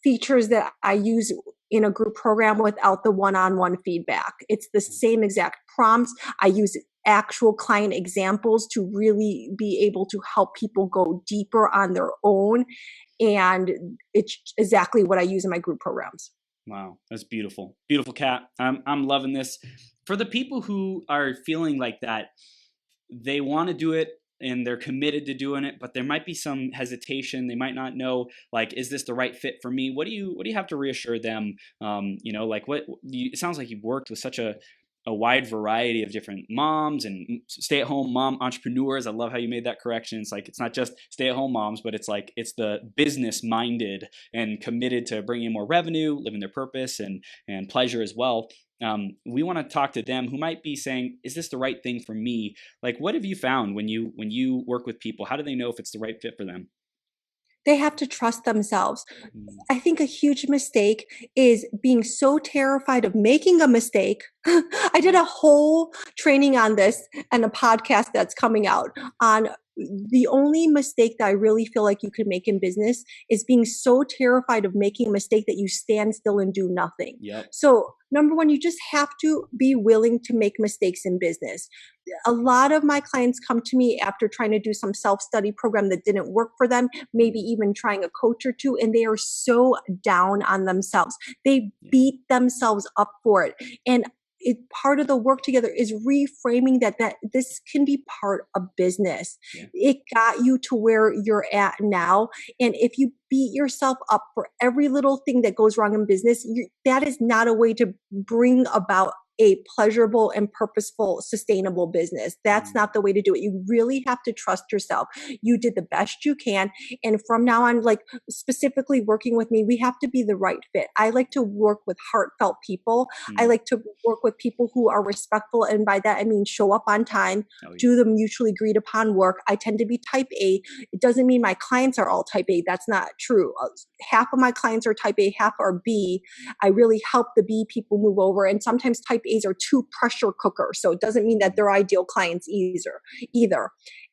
features that I use in a group program without the one-on-one feedback. It's the same exact prompts. I use actual client examples to really be able to help people go deeper on their own. And it's exactly what I use in my group programs. Wow, that's beautiful. Beautiful, Kat. I'm loving this. For the people who are feeling like that, they want to do it and they're committed to doing it, but there might be some hesitation. They might not know, like, is this the right fit for me? What do you have to reassure them? Like it sounds like you've worked with such a wide variety of different moms and stay-at-home mom entrepreneurs. I love how you made that correction. It's like it's not just stay-at-home moms, but it's like it's the business-minded and committed to bringing in more revenue, living their purpose and pleasure as well. We want to talk to them who might be saying, "Is this the right thing for me?" Like, what have you found when you work with people? How do they know if it's the right fit for them? They have to trust themselves. Mm, I think a huge mistake is being so terrified of making a mistake. I did a whole training on this and a podcast that's coming out on the only mistake that I really feel like you can make in business is being so terrified of making a mistake that you stand still and do nothing. yep. So, number one, you just have to be willing to make mistakes in business. A lot of my clients come to me after trying to do some self-study program that didn't work for them, maybe even trying a coach or two, and they are so down on themselves. They Yeah. beat themselves up for it. And part of the work together is reframing that this can be part of business. Yeah. It got you to where you're at now. And if you beat yourself up for every little thing that goes wrong in business, that is not a way to bring about a pleasurable and purposeful, sustainable business. That's Mm, not the way to do it. You really have to trust yourself. You did the best you can. And from now on, like specifically working with me, we have to be the right fit. I like to work with heartfelt people. I mm. like to work with people who are respectful. And by that, I mean show up on time, Oh yeah. do the mutually agreed upon work. I tend to be type A. It doesn't mean my clients are all type A. That's not true. Half of my clients are type A, half are B. I really help the B people move over. And sometimes type A's are too pressure cookers. So it doesn't mean that they're ideal clients either.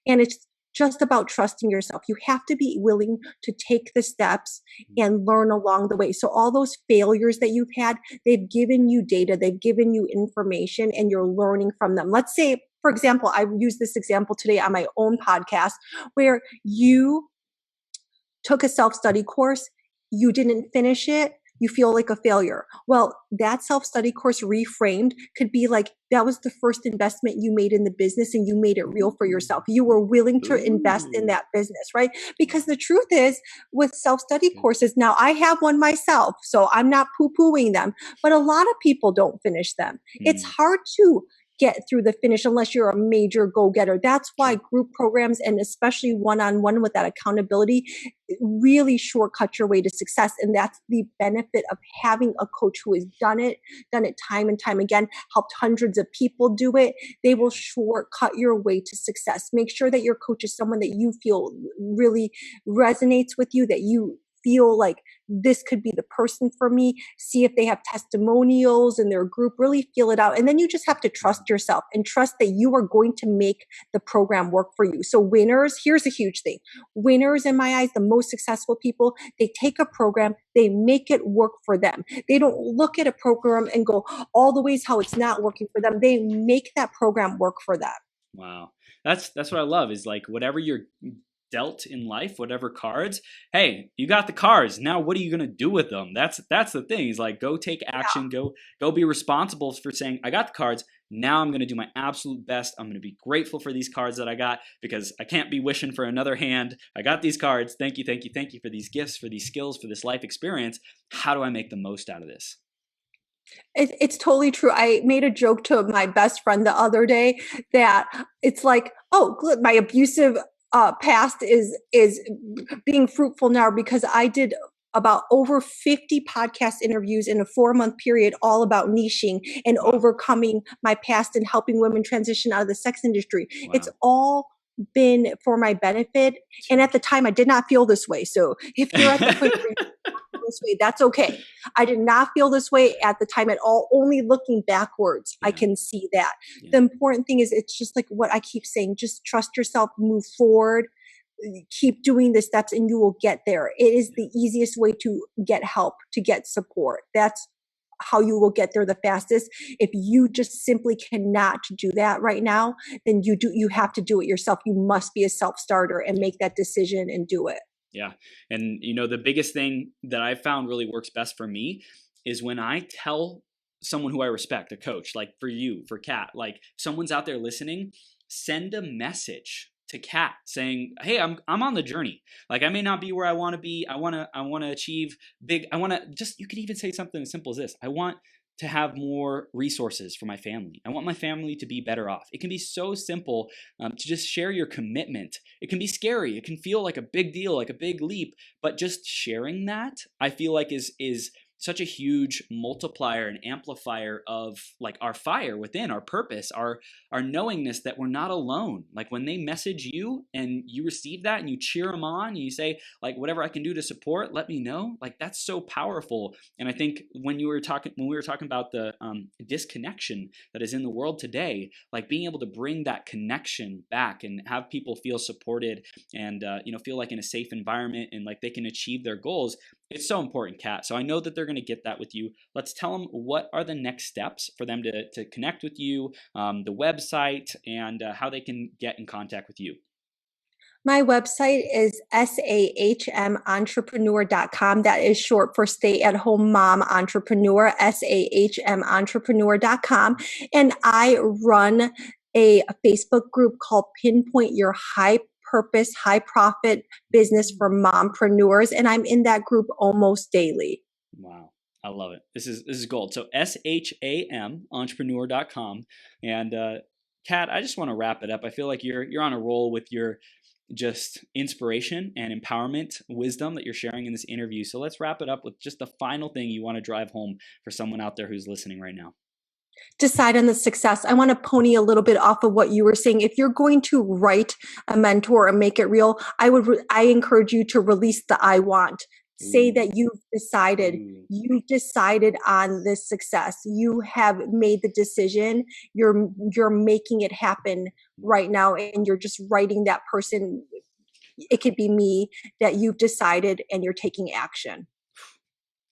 And it's just about trusting yourself. You have to be willing to take the steps and learn along the way. So all those failures that you've had, they've given you data, they've given you information, and you're learning from them. Let's say, for example, I used this example today on my own podcast where you took a self-study course, you didn't finish it, you feel like a failure. Well, that self-study course reframed could be like, that was the first investment you made in the business and you made it real for yourself. You were willing to invest in Ooh. that business, right? Because the truth is, with self-study Good. courses, now I have one myself, so I'm not poo-pooing them, but a lot of people don't finish them. It's Mm, hard to get through the finish unless you're a major go-getter. That's why sure. group programs and especially one-on-one with that accountability really shortcut your way to success. And that's the benefit of having a coach who has done it time and time again, helped hundreds of people do it. They will shortcut your way to success. Make sure that your coach is someone that you feel really resonates with you, that you feel like this could be the person for me. See if they have testimonials in their group, really feel it out. And then you just have to trust yourself and trust that you are going to make the program work for you. So winners, here's a huge thing. Winners, in my eyes, the most successful people, they take a program, they make it work for them. They don't look at a program and go all the ways how it's not working for them. They make that program work for them. Wow. That's what I love is like whatever you're dealt in life, whatever cards, hey, you got the cards. Now what are you going to do with them? That's the thing. Is like go take action, go be responsible for saying I got the cards. Now I'm going to do my absolute best. I'm going to be grateful for these cards that I got because I can't be wishing for another hand. I got these cards. Thank you for these gifts, for these skills, for this life experience. How do I make the most out of this? It's totally true. I made a joke to my best friend the other day that it's like, oh, good, my abusive past is being fruitful now because I did about over 50 podcast interviews in a 4-month period, all about niching and overcoming my past and helping women transition out of the sex industry. Wow. It's all been for my benefit. And at the time, I did not feel this way. So if you're at the point where you feel this way, that's okay. I did not feel this way at the time at all. Only looking backwards, I can see that. The important thing is it's just like what I keep saying, just trust yourself, move forward, keep doing the steps and you will get there. It is the easiest way to get help, to get support. That's how you will get there the fastest. If you just simply cannot do that right now, then you have to do it yourself. You must be a self-starter and make that decision and do it. Yeah. And the biggest thing that I've found really works best for me is when I tell someone who I respect, a coach, like for you, for Kat, like someone's out there listening, send a message to Kat saying, hey, I'm on the journey. Like I may not be where I want to be. I want to achieve big. You could even say something as simple as this. I want to have more resources for my family. I want my family to be better off. It can be so simple to just share your commitment. It can be scary. It can feel like a big deal, like a big leap, but just sharing that, I feel like is such a huge multiplier and amplifier of like our fire within, our purpose, our knowingness that we're not alone. Like when they message you and you receive that and you cheer them on and you say like, whatever I can do to support, let me know. Like that's so powerful. And I think when we were talking about the disconnection that is in the world today, like being able to bring that connection back and have people feel supported and feel like in a safe environment and like they can achieve their goals, it's so important, Kat. So I know that they're going to get that with you. Let's tell them what are the next steps for them to connect with you, the website, and how they can get in contact with you. My website is sahmentrepreneur.com. That is short for Stay at Home Mom Entrepreneur, sahmentrepreneur.com. And I run a Facebook group called Pinpoint Your High Purpose, High Profit Business for Mompreneurs. And I'm in that group almost daily. Wow. I love it. This is gold. So sahmentrepreneur.com. And Kat, I just want to wrap it up. I feel like you're on a roll with your just inspiration and empowerment, wisdom that you're sharing in this interview. So let's wrap it up with just the final thing you want to drive home for someone out there who's listening right now. Decide on the success. I want to pony a little bit off of what you were saying. If you're going to write a mentor and make it real, I encourage you to release the I want. Say that you've decided on this success. You have made the decision. You're making it happen right now. And you're just writing that person. It could be me that you've decided and you're taking action.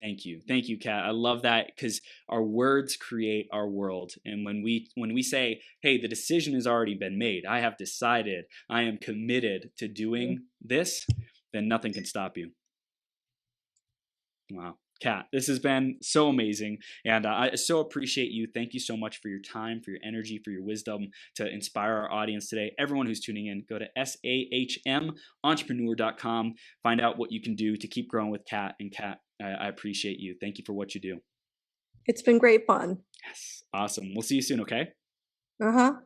Thank you, Kat. I love that because our words create our world. And when we say, hey, the decision has already been made, I have decided, I am committed to doing this, then nothing can stop you. Wow. Kat, this has been so amazing. And I so appreciate you. Thank you so much for your time, for your energy, for your wisdom to inspire our audience today. Everyone who's tuning in, go to sahmentrepreneur.com. Find out what you can do to keep growing with Kat. And Kat, I appreciate you. Thank you for what you do. It's been great fun. Yes. Awesome. We'll see you soon, okay? Uh-huh.